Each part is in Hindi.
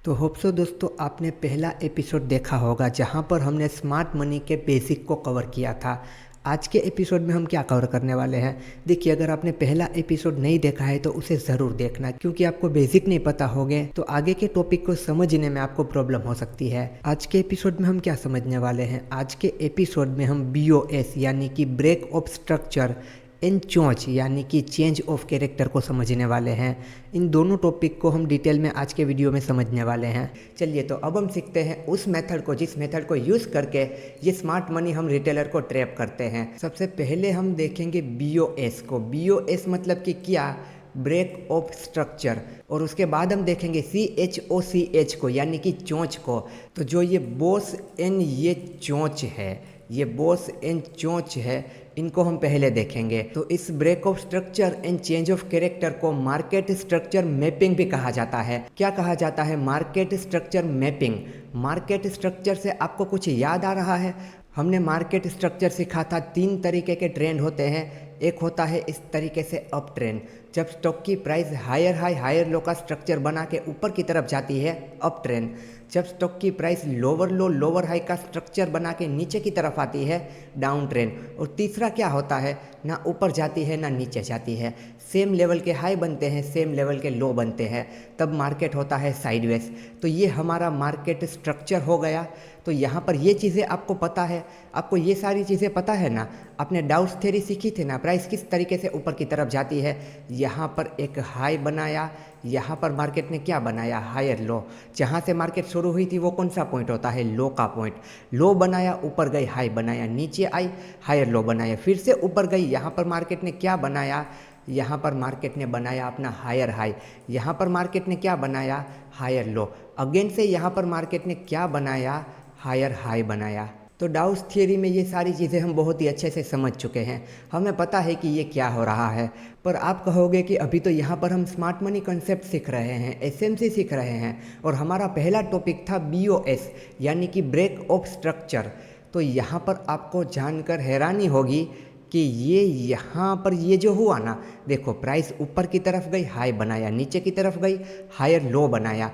तो होप सो दोस्तों आपने पहला एपिसोड देखा होगा जहां पर हमने स्मार्ट मनी के बेसिक को कवर किया था। आज के एपिसोड में हम क्या कवर करने वाले हैं, देखिए अगर आपने पहला एपिसोड नहीं देखा है तो उसे ज़रूर देखना, क्योंकि आपको बेसिक नहीं पता होंगे तो आगे के टॉपिक को समझने में आपको प्रॉब्लम हो सकती है। आज के एपिसोड में हम क्या समझने वाले हैं, आज के एपिसोड में हम BOS यानी कि ब्रेक ऑफ स्ट्रक्चर एंड चोंच यानी कि चेंज ऑफ कैरेक्टर को समझने वाले हैं। इन दोनों टॉपिक को हम डिटेल में आज के वीडियो में समझने वाले हैं। चलिए तो अब हम सीखते हैं उस मेथड को जिस मेथड को यूज़ करके ये स्मार्ट मनी हम रिटेलर को ट्रैप करते हैं। सबसे पहले हम देखेंगे BOS को। BOS मतलब कि क्या, ब्रेक ऑफ स्ट्रक्चर। और उसके बाद हम देखेंगे CHOCH को यानी कि चोंच को। तो जो ये बॉस एंड ये चोंच है, ये बॉस एंड चोंच है, इनको हम पहले देखेंगे। तो इस break of structure and change of character को मार्केट स्ट्रक्चर मैपिंग भी कहा जाता है। क्या कहा जाता है? Market structure mapping. Market structure से आपको कुछ याद आ रहा है? हमने मार्केट स्ट्रक्चर सीखा था, 3 तरीके के ट्रेंड होते हैं। एक होता है इस तरीके से अप ट्रेंड, जब स्टॉक की price higher high higher low का स्ट्रक्चर बना के ऊपर की तरफ जाती है, अप ट्रेंड। जब स्टॉक की price lower low lower high का स्ट्रक्चर बना के नीचे की तरफ आती है, डाउन ट्रेंड। और तीसरा क्या होता है, ना ऊपर जाती है ना नीचे जाती है, सेम लेवल के हाई बनते हैं सेम लेवल के लो बनते हैं, तब मार्केट होता है साइडवेज। तो ये हमारा मार्केट स्ट्रक्चर हो गया। तो यहाँ पर ये चीज़ें आपको पता है, आपको ये सारी चीज़ें पता है ना। आपने डाउस थ्योरी सीखी थी ना, प्राइस किस तरीके से ऊपर की तरफ जाती है। यहाँ पर एक हाई बनाया, यहाँ पर मार्केट ने क्या बनाया, हायर लो। जहाँ से मार्केट शुरू हुई थी वो कौन सा पॉइंट होता है, लो का पॉइंट। लो बनाया, ऊपर गई, हाई बनाया, नीचे आई, हायर लो बनाया, फिर से ऊपर गई। यहाँ पर मार्केट ने क्या बनाया, यहाँ पर मार्केट ने बनाया अपना हायर हाई। यहाँ पर मार्केट ने क्या बनाया, हायर लो। अगेन से यहाँ पर मार्केट ने क्या बनाया, हायर हाई बनाया। तो डाउस थियरी में ये सारी चीज़ें हम बहुत ही अच्छे से समझ चुके हैं, हमें पता है कि ये क्या हो रहा है। पर आप कहोगे कि अभी तो यहाँ पर हम स्मार्ट मनी कंसेप्ट सीख रहे हैं, SMC सीख रहे हैं, और हमारा पहला टॉपिक था BOS यानी कि ब्रेक ऑफ स्ट्रक्चर। तो यहाँ पर आपको जानकर हैरानी होगी कि ये यहाँ पर ये जो हुआ ना, देखो प्राइस ऊपर की तरफ गई, हाई बनाया, नीचे की तरफ गई, हायर लो बनाया,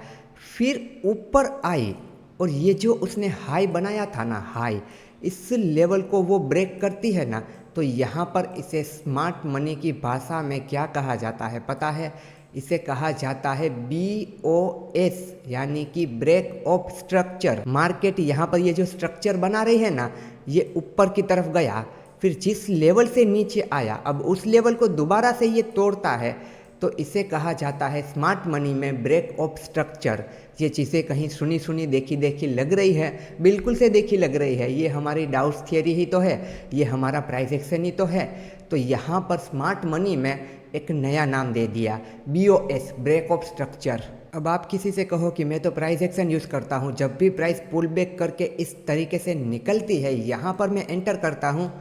फिर ऊपर आई, और ये जो उसने हाई बनाया था ना, हाई, इस लेवल को वो ब्रेक करती है ना, तो यहाँ पर इसे स्मार्ट मनी की भाषा में क्या कहा जाता है पता है? इसे कहा जाता है BOS यानी कि ब्रेक ऑफ स्ट्रक्चर। मार्केट यहाँ पर ये जो स्ट्रक्चर बना रही है ना, ये ऊपर की तरफ गया, फिर जिस लेवल से नीचे आया, अब उस लेवल को दोबारा से ये तोड़ता है, तो इसे कहा जाता है स्मार्ट मनी में ब्रेक ऑफ स्ट्रक्चर। ये चीज़ें कहीं सुनी सुनी देखी देखी लग रही है, बिल्कुल से देखी लग रही है, ये हमारी डाउट्स थियरी ही तो है, ये हमारा प्राइस एक्शन ही तो है। तो यहाँ पर स्मार्ट मनी में एक नया नाम दे दिया, BOS ब्रेक ऑफ स्ट्रक्चर। अब आप किसी से कहो कि मैं तो प्राइस एक्शन यूज़ करता हूँ, जब भी प्राइस पुल बैक करके इस तरीके से निकलती है, यहाँ पर मैं एंटर करता हूँ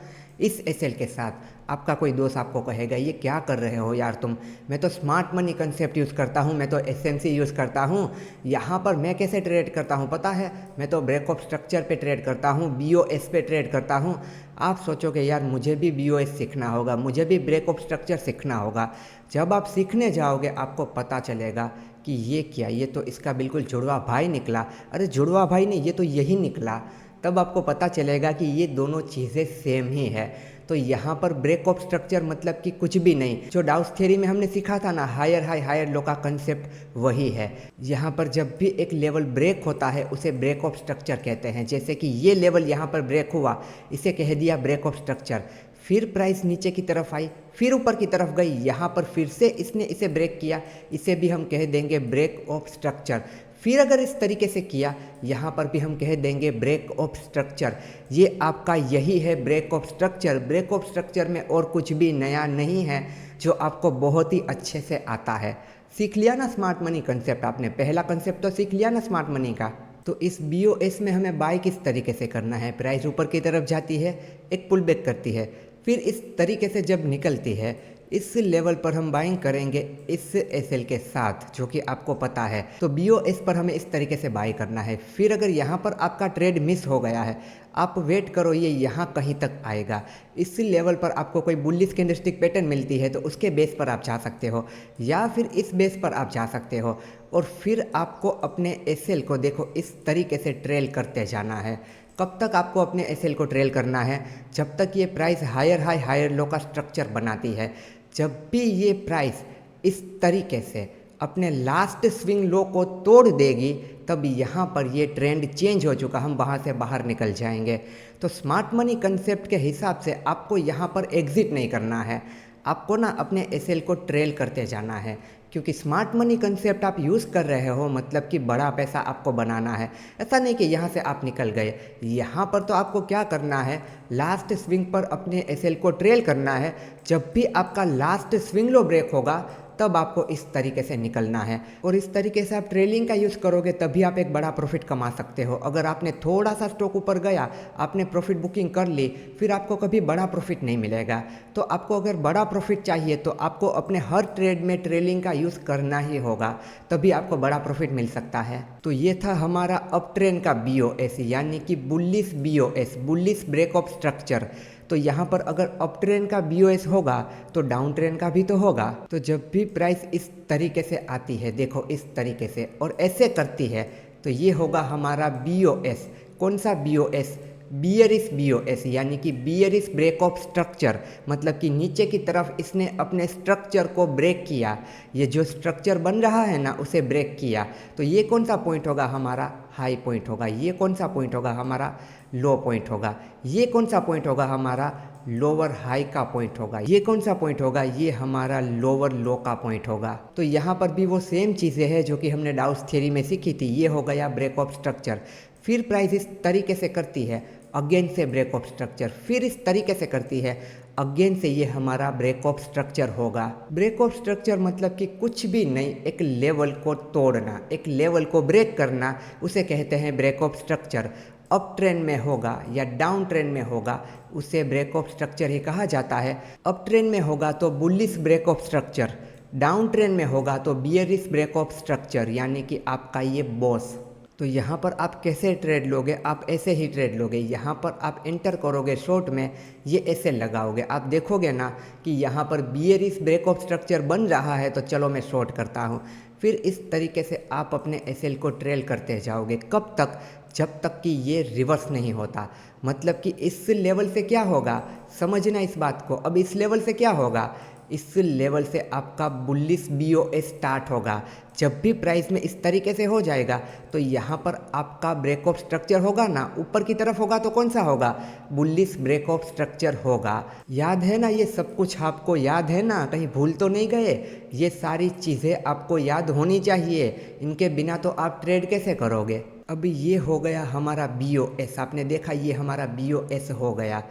इस SL के साथ। आपका कोई दोस्त आपको कहेगा ये क्या कर रहे हो यार तुम, मैं तो स्मार्ट मनी कंसेप्ट यूज़ करता हूँ, मैं तो SMC यूज़ करता हूँ, यहाँ पर मैं कैसे ट्रेड करता हूँ पता है? मैं तो ब्रेक ऑफ स्ट्रक्चर पे ट्रेड करता हूँ, BOS पे ट्रेड करता हूँ। आप सोचोगे यार मुझे भी BOS सीखना होगा, मुझे भी ब्रेक ऑफ स्ट्रक्चर सीखना होगा। जब आप सीखने जाओगे आपको पता चलेगा कि ये क्या, ये तो इसका बिल्कुल जुड़वा भाई निकला। अरे जुड़वा भाई नहीं, ये तो यही निकला। तब आपको पता चलेगा कि ये दोनों चीज़ें सेम ही है। तो यहाँ पर ब्रेक ऑफ स्ट्रक्चर मतलब कि कुछ भी नहीं, जो डाउस थ्योरी में हमने सीखा था ना, हायर हाई हायर लो का कंसेप्ट वही है। यहाँ पर जब भी एक लेवल ब्रेक होता है उसे ब्रेक ऑफ स्ट्रक्चर कहते हैं। जैसे कि ये लेवल यहाँ पर ब्रेक हुआ, इसे कह दिया ब्रेक ऑफ स्ट्रक्चर। फिर प्राइस नीचे की तरफ आई, फिर ऊपर की तरफ गई, यहाँ पर फिर से इसने इसे ब्रेक किया, इसे भी हम कह देंगे ब्रेक ऑफ स्ट्रक्चर। फिर अगर इस तरीके से किया, यहाँ पर भी हम कह देंगे ब्रेक ऑफ स्ट्रक्चर। ये आपका यही है break of structure. Break of structure में और कुछ भी नया नहीं है, जो आपको बहुत ही अच्छे से आता है। सीख लिया ना स्मार्ट मनी कंसेप्ट आपने, पहला कंसेप्ट तो सीख लिया ना स्मार्ट मनी का। तो इस BOS में हमें बाय किस तरीके से करना है, प्राइस ऊपर की तरफ जाती है, एक पुल बैक करती है, फिर इस तरीके से जब निकलती है, इस लेवल पर हम बाइंग करेंगे इस एसएल के साथ, जो कि आपको पता है। तो बीओएस पर हमें इस तरीके से बाई करना है। फिर अगर यहाँ पर आपका ट्रेड मिस हो गया है, आप वेट करो, ये यहाँ कहीं तक आएगा। इस लेवल पर आपको कोई बुलिश कैंडलस्टिक पैटर्न मिलती है तो उसके बेस पर आप जा सकते हो, या फिर इस बेस पर आप जा सकते हो। और फिर आपको अपने एसएल को देखो इस तरीके से ट्रेल करते जाना है। कब तक आपको अपने एसएल को ट्रेल करना है? जब तक ये price higher high higher low का स्ट्रक्चर बनाती है। जब भी ये प्राइस इस तरीके से अपने लास्ट स्विंग लो को तोड़ देगी, तब यहाँ पर ये ट्रेंड चेंज हो चुका, हम वहाँ से बाहर निकल जाएंगे। तो स्मार्ट मनी कंसेप्ट के हिसाब से आपको यहाँ पर एग्जिट नहीं करना है, आपको ना अपने एसएल को ट्रेल करते जाना है। क्योंकि स्मार्ट मनी कंसेप्ट आप यूज़ कर रहे हो, मतलब कि बड़ा पैसा आपको बनाना है। ऐसा नहीं कि यहाँ से आप निकल गए। यहाँ पर तो आपको क्या करना है, लास्ट स्विंग पर अपने एसएल को ट्रेल करना है। जब भी आपका लास्ट स्विंग लो ब्रेक होगा, तब आपको इस तरीके से निकलना है। और इस तरीके से आप ट्रेलिंग का यूज़ करोगे तभी आप एक बड़ा प्रॉफिट कमा सकते हो। अगर आपने थोड़ा सा स्टॉक ऊपर गया, आपने प्रॉफिट बुकिंग कर ली, फिर आपको कभी बड़ा प्रॉफिट नहीं मिलेगा। तो आपको अगर बड़ा प्रॉफिट चाहिए तो आपको अपने हर ट्रेड में ट्रेलिंग का यूज़ करना ही होगा, तभी आपको बड़ा प्रॉफिट मिल सकता है। तो ये था हमारा अप ट्रेंड का बीओएस, यानी कि bullish BOS, bullish break of structure. तो यहाँ पर अगर अप ट्रेंड का बीओएस होगा तो डाउन ट्रेंड का भी तो होगा। तो जब भी प्राइस इस तरीके से आती है, देखो इस तरीके से, और ऐसे करती है, तो ये होगा हमारा बीओएस। कौन सा बीओएस? बियरिश बीओएस, यानी कि बियरिश ब्रेक ऑफ स्ट्रक्चर। मतलब कि नीचे की तरफ इसने अपने स्ट्रक्चर को ब्रेक किया, ये जो स्ट्रक्चर बन रहा है ना, उसे ब्रेक किया। तो ये कौन सा पॉइंट होगा? हमारा हाई पॉइंट होगा। ये कौन सा पॉइंट होगा? हमारा लो पॉइंट होगा। ये कौन सा पॉइंट होगा? हमारा लोअर हाई का पॉइंट होगा। ये कौन सा पॉइंट होगा? ये हमारा लोअर लो का पॉइंट होगा। तो यहाँ पर भी वो सेम चीज़ें हैं जो कि हमने डाउस थ्योरी में सीखी थी। ये हो गया ब्रेक ऑफ स्ट्रक्चर। फिर प्राइस इस तरीके से करती है, अगेन से ब्रेक ऑफ स्ट्रक्चर, फिर इस तरीके से करती है, अगेन से, ये हमारा ब्रेक ऑफ स्ट्रक्चर होगा। ब्रेक ऑफ स्ट्रक्चर मतलब कि कुछ भी नहीं, एक लेवल को तोड़ना, एक लेवल को ब्रेक करना, उसे कहते हैं break of structure. Up trend में होगा या डाउन ट्रेंड में होगा, उसे ब्रेक ऑफ स्ट्रक्चर ही कहा जाता है। अप ट्रेंड में होगा तो bullish break of structure, down trend में होगा तो बियरिश ब्रेक ऑफ स्ट्रक्चर, यानी कि आपका ये बॉस। तो यहाँ पर आप कैसे ट्रेड लोगे? आप ऐसे ही ट्रेड लोगे। यहाँ पर आप एंटर करोगे शॉर्ट में, ये ऐसे लगाओगे। आप देखोगे ना कि यहाँ पर बियरिश ब्रेक ऑफ स्ट्रक्चर बन रहा है, तो चलो मैं शॉर्ट करता हूँ। फिर इस तरीके से आप अपने एसएल को ट्रेल करते जाओगे। कब तक? जब तक कि ये रिवर्स नहीं होता। मतलब कि इस लेवल से क्या होगा, समझना इस बात को। अब इस लेवल से क्या होगा? इस लेवल से आपका बुलिश बीओएस स्टार्ट होगा। जब भी प्राइस में इस तरीके से हो जाएगा, तो यहाँ पर आपका ब्रेक ऑफ स्ट्रक्चर होगा ना, ऊपर की तरफ होगा तो कौन सा होगा? बुलिश ब्रेक ऑफ स्ट्रक्चर होगा। याद है ना? ये सब कुछ आपको याद है ना? कहीं भूल तो नहीं गए? ये सारी चीज़ें आपको याद होनी चाहिए, इनके बिना तो आप ट्रेड कैसे करोगे? अभी ये हो गया हमारा बीओएस, आपने देखा ये हमारा बीओएस हो गया।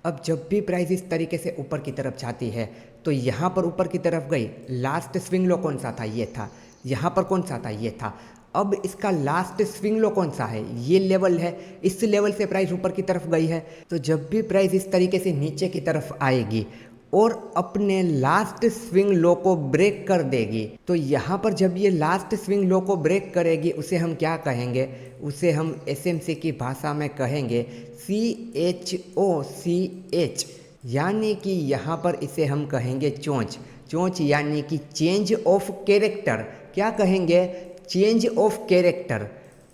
अब जब भी प्राइस इस तरीके से ऊपर की तरफ जाती है, तो यहाँ पर ऊपर की तरफ गई, लास्ट स्विंग लो कौन सा था? ये था। यहाँ पर कौन सा था? ये था। अब इसका लास्ट स्विंग लो कौन सा है? ये लेवल है। इस लेवल से प्राइस ऊपर की तरफ गई है। तो जब भी प्राइस इस तरीके से नीचे की तरफ आएगी और अपने लास्ट स्विंग लो को ब्रेक कर देगी, तो यहाँ पर जब ये लास्ट स्विंग लो को ब्रेक करेगी, उसे हम क्या कहेंगे? उसे हम एसएमसी की भाषा में कहेंगे CHOCH, यानी कि यहाँ पर इसे हम कहेंगे चोंच। चोंच यानी कि चेंज ऑफ कैरेक्टर। क्या कहेंगे? Change of character.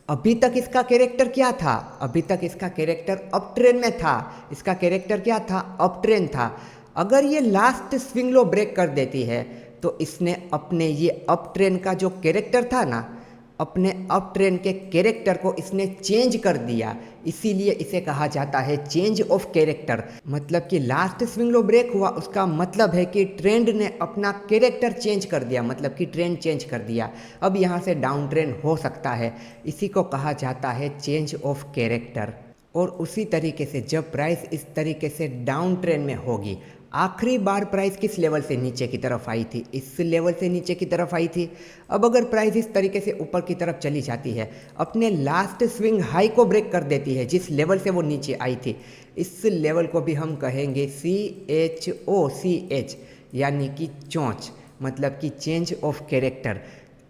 अभी तक इसका कैरेक्टर क्या था? अभी तक इसका कैरेक्टर अप ट्रेंड में था। इसका कैरेक्टर क्या था? अप ट्रेंड था। अगर ये लास्ट स्विंग लो ब्रेक कर देती है, तो इसने अपने ये अप ट्रेंड का जो कैरेक्टर था ना, अपने अप ट्रेंड के कैरेक्टर को इसने चेंज कर दिया। इसीलिए इसे कहा जाता है चेंज ऑफ कैरेक्टर। मतलब कि लास्ट स्विंग लो ब्रेक हुआ, उसका मतलब है कि ट्रेंड ने अपना कैरेक्टर चेंज कर दिया, मतलब कि ट्रेंड चेंज कर दिया। अब यहाँ से डाउन ट्रेंड हो सकता है, इसी को कहा जाता है चेंज ऑफ कैरेक्टर। और उसी तरीके से जब प्राइस इस तरीके से डाउन ट्रेंड में होगी, आखिरी बार प्राइस किस लेवल से नीचे की तरफ आई थी? इस लेवल से नीचे की तरफ आई थी। अब अगर प्राइस इस तरीके से ऊपर की तरफ चली जाती है, अपने लास्ट स्विंग हाई को ब्रेक कर देती है, जिस लेवल से वो नीचे आई थी, इस लेवल को भी हम कहेंगे CHOCH, यानी कि चोंच, मतलब कि चेंज ऑफ कैरेक्टर।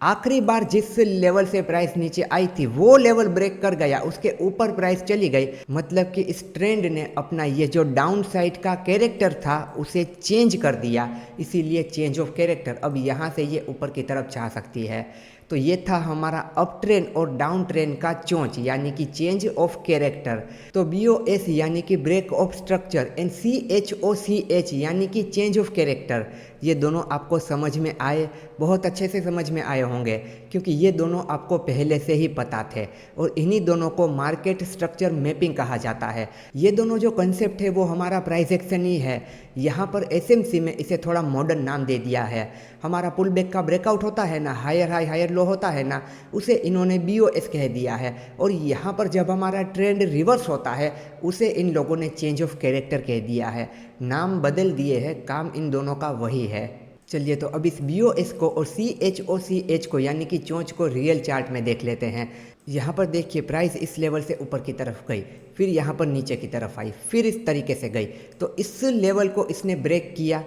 आखिरी बार जिस लेवल से प्राइस नीचे आई थी वो लेवल ब्रेक कर गया, उसके ऊपर प्राइस चली गई, मतलब कि इस ट्रेंड ने अपना ये जो डाउन साइड का कैरेक्टर था उसे चेंज कर दिया, इसीलिए चेंज ऑफ कैरेक्टर। अब यहाँ से ये ऊपर की तरफ जा सकती है। तो ये था हमारा अप ट्रेंड और डाउन ट्रेंड का चोंच, यानी कि चेंज ऑफ कैरेक्टर। तो BOS यानी कि break of structure and CHOCH यानी कि चेंज ऑफ कैरेक्टर, ये दोनों आपको समझ में आए, बहुत अच्छे से समझ में आए होंगे, क्योंकि ये दोनों आपको पहले से ही पता थे। और इन्हीं दोनों को मार्केट स्ट्रक्चर मैपिंग कहा जाता है। ये दोनों जो कंसेप्ट है वो हमारा प्राइस एक्शन ही है। यहाँ पर SMC में इसे थोड़ा मॉडर्न नाम दे दिया है। हमारा पुल बैक का ब्रेकआउट होता है ना, हायर हाई हायर लो होता है ना, उसे इन्होंने BOS कह दिया है। और यहाँ पर जब हमारा ट्रेंड रिवर्स होता है उसे इन लोगों ने चेंज ऑफ कैरेक्टर कह दिया है। नाम बदल दिए हैं, काम इन दोनों का वही है। चलिए तो अब इस BOS को और CHOCH को यानी कि चोंच को रियल चार्ट में देख लेते हैं। यहाँ पर देखिए प्राइस इस लेवल से ऊपर की तरफ गई, फिर यहाँ पर नीचे की तरफ आई, फिर इस तरीके से गई। तो इस लेवल को इसने ब्रेक किया।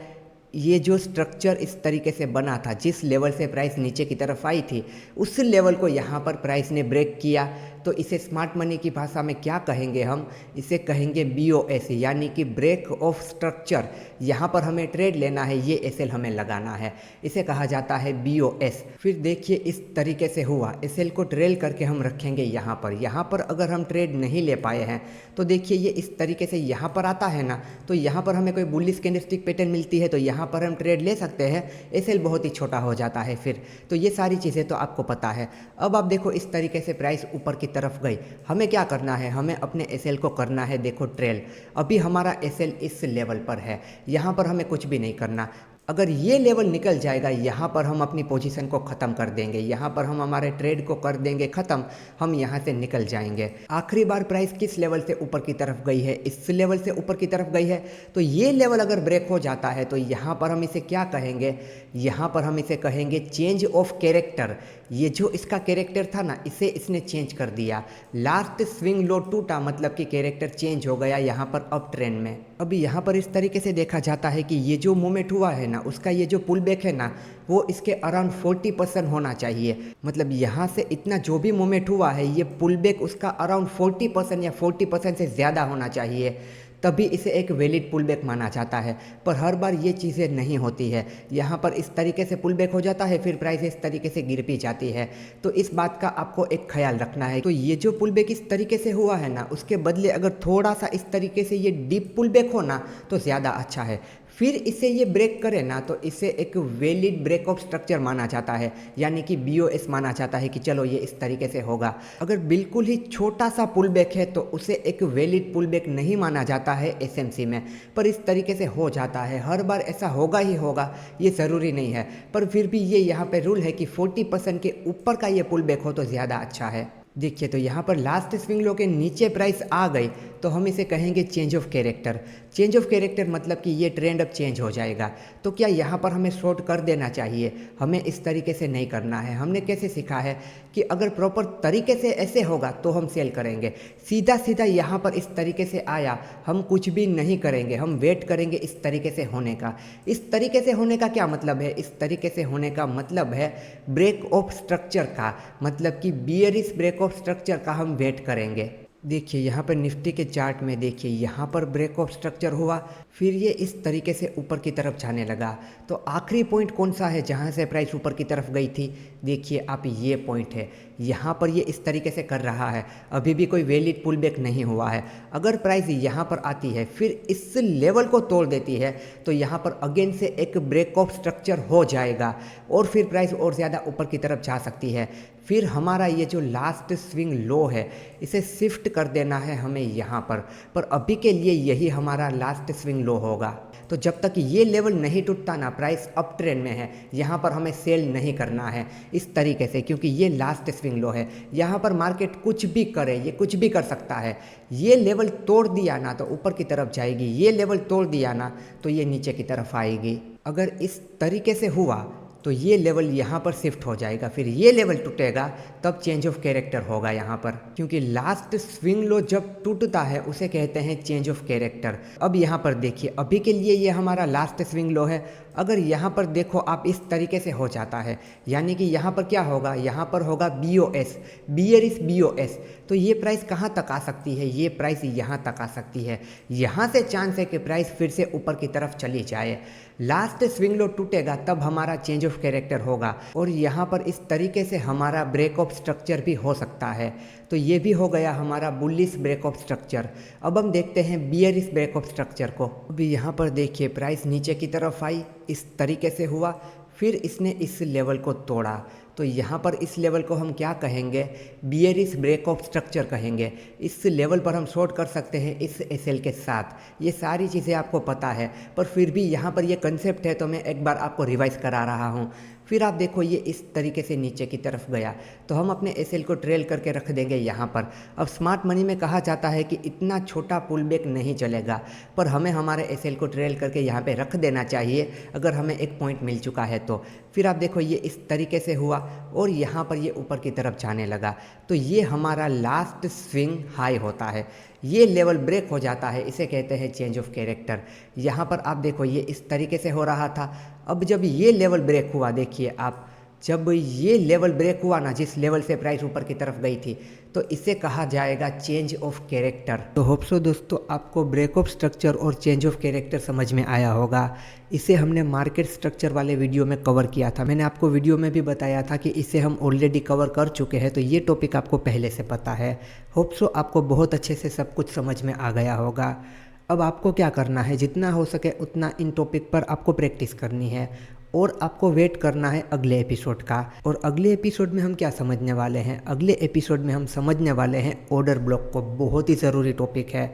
ये जो स्ट्रक्चर इस तरीके से बना था, जिस लेवल से प्राइस नीचे की तरफ आई थी उस लेवल को यहाँ पर प्राइस ने ब्रेक किया। तो इसे स्मार्ट मनी की भाषा में क्या कहेंगे हम, इसे कहेंगे BOS यानी कि ब्रेक ऑफ स्ट्रक्चर। यहाँ पर हमें ट्रेड लेना है, ये SL हमें लगाना है, इसे कहा जाता है BOS। फिर देखिए इस तरीके से हुआ, SL को ट्रेल करके हम रखेंगे यहाँ पर। यहाँ पर अगर हम ट्रेड नहीं ले पाए हैं तो देखिए ये इस तरीके से यहाँ पर आता है ना, तो यहाँ पर हमें कोई बुलिश कैंडलस्टिक पैटर्न मिलती है तो यहाँ पर हम ट्रेड ले सकते हैं, SL बहुत ही छोटा हो जाता है फिर। तो ये सारी चीज़ें तो आपको पता है। अब आप देखो इस तरीके से प्राइस ऊपर की तरफ गई, हमें क्या करना है, हमें अपने SL को करना है देखो ट्रेल। अभी हमारा SL इस लेवल पर है, यहाँ पर हमें कुछ भी नहीं करना। अगर ये लेवल निकल जाएगा यहाँ पर हम अपनी पोजीशन को ख़त्म कर देंगे, यहाँ पर हम हमारे ट्रेड को कर देंगे ख़त्म, हम यहाँ से निकल जाएंगे। आखिरी बार प्राइस किस लेवल से ऊपर की तरफ गई है, इस लेवल से ऊपर की तरफ गई है। तो ये लेवल अगर ब्रेक हो जाता है तो यहाँ पर हम इसे क्या कहेंगे, यहाँ पर हम इसे कहेंगे चेंज ऑफ कैरेक्टर। ये जो इसका कैरेक्टर था ना, इसे इसने चेंज कर दिया। लास्ट स्विंग लो टूटा, मतलब कि कैरेक्टर चेंज हो गया यहाँ पर अप ट्रेंड में। अभी यहाँ पर इस तरीके से देखा जाता है कि ये जो मूवमेंट हुआ है ना, उसका ये जो पुल बैक है ना, वो इसके अराउंड 40% होना चाहिए। मतलब यहाँ से इतना जो भी मूवमेंट हुआ है, ये पुल बैक उसका अराउंड 40% या 40% से ज़्यादा होना चाहिए, तभी इसे एक वैलिड पुल बैक माना जाता है। पर हर बार ये चीज़ें नहीं होती है। यहाँ पर इस तरीके से पुल बैक हो जाता है, फिर प्राइस इस तरीके से गिर भी जाती है। तो इस बात का आपको एक ख्याल रखना है। तो ये जो पुल बैक इस तरीके से हुआ है ना, उसके बदले अगर थोड़ा सा इस तरीके से ये डीप पुल बैक हो ना तो ज़्यादा अच्छा है। फिर इसे ये ब्रेक करे ना तो इसे एक वैलिड ब्रेक ऑफ स्ट्रक्चर माना जाता है, यानी कि BOS माना जाता है कि चलो ये इस तरीके से होगा। अगर बिल्कुल ही छोटा सा पुल बैक है तो उसे एक वैलिड पुल बैक नहीं माना जाता है SMC में, पर इस तरीके से हो जाता है। हर बार ऐसा होगा ही होगा ये ज़रूरी नहीं है, पर फिर भी ये यहाँ पे रूल है कि 40% के ऊपर का ये पुल बैक हो तो ज़्यादा अच्छा है। देखिए तो यहाँ पर लास्ट स्विंग लो के नीचे प्राइस आ गई तो हम इसे कहेंगे change of character. Change of character मतलब कि ये ट्रेंड अब चेंज हो जाएगा। तो क्या यहाँ पर हमें शॉर्ट कर देना चाहिए? हमें इस तरीके से नहीं करना है। हमने कैसे सीखा है कि अगर प्रॉपर तरीके से ऐसे होगा तो हम सेल करेंगे। सीधा सीधा यहाँ पर इस तरीके से आया, हम कुछ भी नहीं करेंगे, हम वेट करेंगे इस तरीके से होने का। इस तरीके से होने का क्या मतलब है? इस तरीके से होने का मतलब है ब्रेक ऑफ स्ट्रक्चर का, मतलब कि बियरिश ब्रेक ऑफ स्ट्रक्चर का हम वेट करेंगे। देखिए यहाँ पर निफ्टी के चार्ट में देखिए, यहाँ पर ब्रेक ऑफ स्ट्रक्चर हुआ, फिर ये इस तरीके से ऊपर की तरफ जाने लगा। तो आखिरी पॉइंट कौन सा है जहाँ से प्राइस ऊपर की तरफ गई थी? देखिए आप, ये पॉइंट है। यहाँ पर ये इस तरीके से कर रहा है, अभी भी कोई वैलिड पुल बैक नहीं हुआ है। अगर प्राइस यहाँ पर आती है फिर इस लेवल को तोड़ देती है तो यहाँ पर अगेन से एक ब्रेक ऑफ स्ट्रक्चर हो जाएगा और फिर प्राइस और ज़्यादा ऊपर की तरफ जा सकती है। फिर हमारा ये जो लास्ट स्विंग लो है इसे शिफ्ट कर देना है हमें यहाँ पर अभी के लिए यही हमारा लास्ट स्विंग लो होगा। तो जब तक ये लेवल नहीं टूटता ना, प्राइस अप ट्रेंड में है, यहाँ पर हमें सेल नहीं करना है इस तरीके से, क्योंकि ये लास्ट स्विंग लो है। यहाँ पर मार्केट कुछ भी करे, ये कुछ भी कर सकता है। ये लेवल तोड़ दिया ना तो ऊपर की तरफ जाएगी, ये लेवल तोड़ दिया ना तो ये नीचे की तरफ आएगी। अगर इस तरीके से हुआ तो ये लेवल यहाँ पर शिफ्ट हो जाएगा, फिर ये लेवल टूटेगा तब चेंज ऑफ कैरेक्टर होगा यहाँ पर, क्योंकि लास्ट स्विंग लो जब टूटता है उसे कहते हैं चेंज ऑफ कैरेक्टर। अब यहाँ पर देखिए, अभी के लिए ये हमारा लास्ट स्विंग लो है, अगर यहाँ पर देखो आप इस तरीके से हो जाता है, यानी कि यहाँ पर क्या होगा, यहाँ पर होगा BOS, बियर इस BOS। तो ये प्राइस कहाँ तक आ सकती है, ये प्राइस यहाँ तक आ सकती है। यहाँ से चांस है कि प्राइस फिर से ऊपर की तरफ चली जाए। लास्ट स्विंग लो टूटेगा तब हमारा चेंज ऑफ कैरेक्टर होगा और यहाँ पर इस तरीके से हमारा ब्रेक ऑफ स्ट्रक्चर भी हो सकता है। तो ये भी हो गया हमारा बुलिश ब्रेक ऑफ स्ट्रक्चर। अब हम देखते हैं बियरिश ब्रेक ऑफ स्ट्रक्चर को। अभी यहाँ पर देखिए प्राइस नीचे की तरफ आई, इस तरीके से हुआ, फिर इसने इस लेवल को तोड़ा। तो यहाँ पर इस लेवल को हम क्या कहेंगे, बियरिश ब्रेक ऑफ स्ट्रक्चर कहेंगे। इस लेवल पर हम शॉर्ट कर सकते हैं इस SL के साथ। ये सारी चीज़ें आपको पता है, पर फिर भी यहाँ पर ये कंसेप्ट है तो मैं एक बार आपको रिवाइज करा रहा हूँ। फिर आप देखो ये इस तरीके से नीचे की तरफ गया, तो हम अपने SL को ट्रेल करके रख देंगे यहाँ पर। अब स्मार्ट मनी में कहा जाता है कि इतना छोटा पुल बैक नहीं चलेगा, पर हमें हमारे SL को ट्रेल करके यहाँ पे रख देना चाहिए अगर हमें एक पॉइंट मिल चुका है तो। फिर आप देखो ये इस तरीके से हुआ और यहाँ पर ये ऊपर की तरफ जाने लगा। तो ये हमारा लास्ट स्विंग हाई होता है, ये लेवल ब्रेक हो जाता है, इसे कहते हैं चेंज ऑफ कैरेक्टर। यहाँ पर आप देखो ये इस तरीके से हो रहा था। अब जब ये लेवल ब्रेक हुआ, देखिए आप, जब ये लेवल ब्रेक हुआ ना, जिस लेवल से प्राइस ऊपर की तरफ गई थी, तो इसे कहा जाएगा चेंज ऑफ कैरेक्टर। तो होप सो दोस्तों आपको ब्रेक ऑफ स्ट्रक्चर और चेंज ऑफ कैरेक्टर समझ में आया होगा। इसे हमने मार्केट स्ट्रक्चर वाले वीडियो में कवर किया था। मैंने आपको वीडियो में भी बताया था कि इसे हम ऑलरेडी कवर कर चुके हैं, तो ये टॉपिक आपको पहले से पता है। होप सो आपको बहुत अच्छे से सब कुछ समझ में आ गया होगा। अब आपको क्या करना है, जितना हो सके उतना इन टॉपिक पर आपको प्रैक्टिस करनी है और आपको वेट करना है अगले एपिसोड का। और अगले एपिसोड में हम क्या समझने वाले हैं, अगले एपिसोड में हम समझने वाले हैं ऑर्डर ब्लॉक को। बहुत ही ज़रूरी टॉपिक है,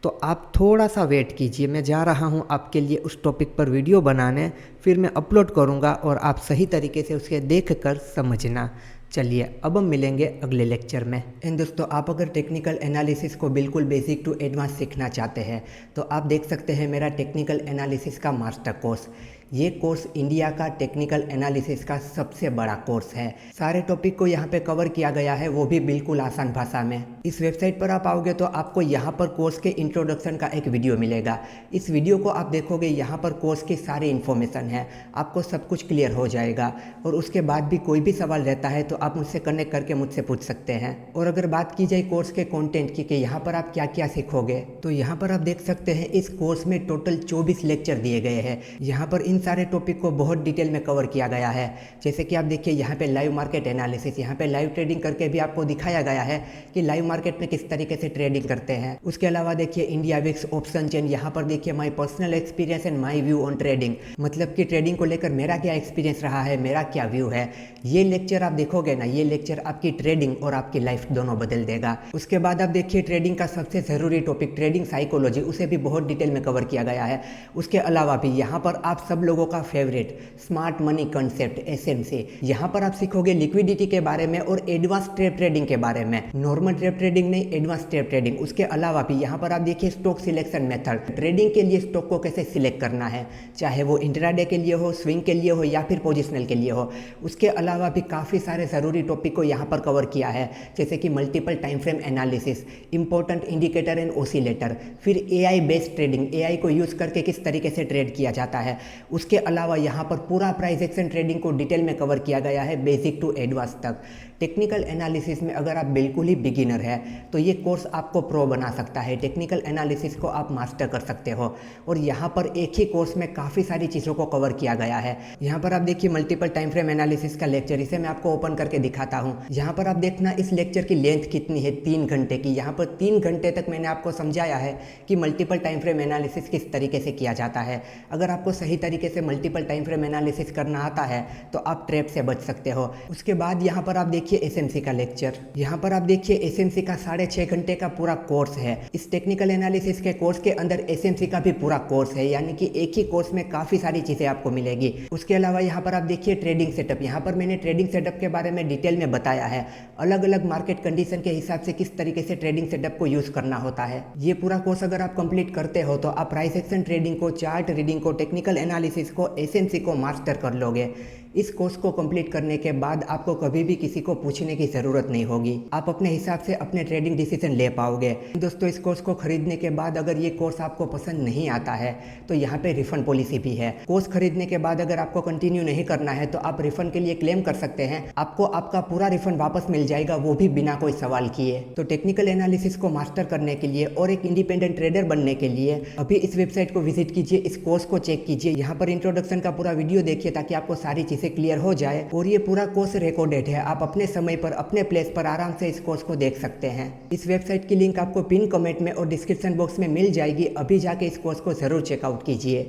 तो आप थोड़ा सा वेट कीजिए। मैं जा रहा हूं आपके लिए उस टॉपिक पर वीडियो बनाने, फिर मैं अपलोड करूंगा और आप सही तरीके से उसे देख कर समझना। चलिए अब हम मिलेंगे अगले लेक्चर में। एंड दोस्तों आप अगर टेक्निकल एनालिसिस को बिल्कुल बेसिक टू एडवांस सीखना चाहते हैं तो आप देख सकते हैं मेरा टेक्निकल एनालिसिस का मास्टर कोर्स। ये कोर्स इंडिया का टेक्निकल एनालिसिस का सबसे बड़ा कोर्स है। सारे टॉपिक को यहाँ पे कवर किया गया है, वो भी बिल्कुल आसान भाषा में। इस वेबसाइट पर आप आओगे तो आपको यहाँ पर कोर्स के इंट्रोडक्शन का एक वीडियो मिलेगा। इस वीडियो को आप देखोगे, यहाँ पर कोर्स की सारी इन्फॉर्मेशन है, आपको सब कुछ क्लियर हो जाएगा। और उसके बाद भी कोई भी सवाल रहता है तो आप मुझसे कनेक्ट करके मुझसे पूछ सकते हैं। और अगर बात की जाए कोर्स के कंटेंट की कि यहाँ पर आप क्या क्या सीखोगे, तो यहाँ पर आप देख सकते हैं इस कोर्स में टोटल 24 लेक्चर दिए गए हैं। यहाँ पर इन सारे टॉपिक को बहुत डिटेल में कवर किया गया है। जैसे कि आप देखिए यहाँ पे लाइव मार्केट एनालिसिस, यहाँ पे लाइव ट्रेडिंग करके भी आपको दिखाया गया है कि लाइव मार्केट में किस तरीके से ट्रेडिंग करते हैं। उसके अलावा देखिए इंडिया विक्स ऑप्शन चेन, यहाँ पर देखिए my personal experience and my view on trading, मतलब कि ट्रेडिंग को लेकर मेरा क्या एक्सपीरियंस रहा है, मेरा क्या व्यू है। ये लेक्चर आप देखोगे ना, ये लेक्चर आपकी ट्रेडिंग और आपकी लाइफ दोनों बदल देगा। उसके बाद आप देखिए ट्रेडिंग का सबसे ज़रूरी टॉपिक ट्रेडिंग साइकोलॉजी, उसे भी बहुत डिटेल में कवर किया गया है। उसके अलावा भी यहाँ पर आप सब लोगों का favourite smart money concept SMC, यहाँ पर आप सीखोगे लिक्विडिटी के बारे में और एडवांस ट्रेडिंग के बारे में। नॉर्मल ट्रेडिंग नहीं, एडवांस ट्रेडिंग। उसके अलावा भी यहाँ पर आप देखिए स्टॉक सिलेक्शन मेथड, ट्रेडिंग के लिए स्टॉक को कैसे सिलेक्ट करना है, चाहे वो इंट्राडे के लिए हो, स्विंग के लिए हो या फिर पोजिशनल के लिए हो। उसके अलावा भी काफ़ी सारे ज़रूरी टॉपिक को यहाँ पर कवर किया है, जैसे कि multiple time frame analysis, important indicator and oscillator, फिर AI बेस्ड ट्रेडिंग, AI को यूज़ करके किस तरीके से ट्रेड किया जाता है। उसके अलावा यहाँ पर पूरा प्राइस एक्शन ट्रेडिंग को डिटेल में कवर किया गया है, बेसिक टू एडवांस तक। टेक्निकल एनालिसिस में अगर आप बिल्कुल ही बिगिनर है तो ये कोर्स आपको प्रो बना सकता है। टेक्निकल एनालिसिस को आप मास्टर कर सकते हो। और यहाँ पर एक ही कोर्स में काफ़ी सारी चीज़ों को कवर किया गया है। यहाँ पर आप देखिए मल्टीपल टाइम फ्रेम एनालिसिस का लेक्चर, इसे मैं आपको ओपन करके दिखाता हूँ। यहाँ पर आप देखना इस लेक्चर की लेंथ कितनी है, 3 घंटे की। यहाँ पर 3 घंटे तक मैंने आपको समझाया है कि मल्टीपल टाइम फ्रेम एनालिसिस किस तरीके से किया जाता है। अगर आपको सही तरीके से मल्टीपल टाइम फ्रेम एनालिसिस करना आता है तो आप ट्रैप से बच सकते हो। उसके बाद यहाँ पर आप देखिए SMC का लेक्चर, यहाँ पर आप देखिए SMC का 6.5 घंटे का पूरा कोर्स है। इस टेक्निकल एनालिसिस के कोर्स के अंदर SMC का भी पूरा कोर्स है, यानी कि एक ही कोर्स में काफ़ी सारी चीज़ें आपको मिलेगी। उसके अलावा यहाँ पर आप देखिए ट्रेडिंग सेटअप, यहाँ पर मैंने ट्रेडिंग सेटअप के बारे में डिटेल में बताया है, अलग अलग मार्केट कंडीशन के हिसाब से किस तरीके से ट्रेडिंग सेटअप को यूज़ करना होता है। ये पूरा कोर्स अगर आप कंप्लीट करते हो तो आप प्राइस एक्शन ट्रेडिंग को, चार्ट रीडिंग को, टेक्निकल एनालिसिस को, SMC को मास्टर कर लोगे। इस कोर्स को कंप्लीट करने के बाद आपको कभी भी किसी को पूछने की ज़रूरत नहीं होगी। आप अपने हिसाब से अपने ट्रेडिंग डिसीजन ले पाओगे। दोस्तों, इस कोर्स को खरीदने के बाद अगर ये कोर्स आपको पसंद नहीं आता है तो यहाँ पे रिफंड पॉलिसी भी है। कोर्स खरीदने के बाद अगर आपको कंटिन्यू नहीं करना है तो आप रिफंड के लिए क्लेम कर सकते हैं। आपको आपका पूरा रिफंड वापस मिल जाएगा, वो भी बिना कोई सवाल किए। तो टेक्निकल एनालिसिस को मास्टर करने के लिए और एक इंडिपेंडेंट ट्रेडर बनने के लिए अभी इस वेबसाइट को विजिट कीजिए, इस कोर्स को चेक कीजिए। यहाँ पर इंट्रोडक्शन का पूरा वीडियो देखिए ताकि आपको सारी चीज़ें क्लियर हो जाए। और ये पूरा कोर्स रिकॉर्डेड है, आप अपने समय पर अपने प्लेस पर आराम से इस कोर्स को देख सकते हैं। इस वेबसाइट की लिंक आपको पिन कमेंट में और डिस्क्रिप्शन बॉक्स में मिल जाएगी। अभी जाके इस कोर्स को जरूर चेकआउट कीजिए।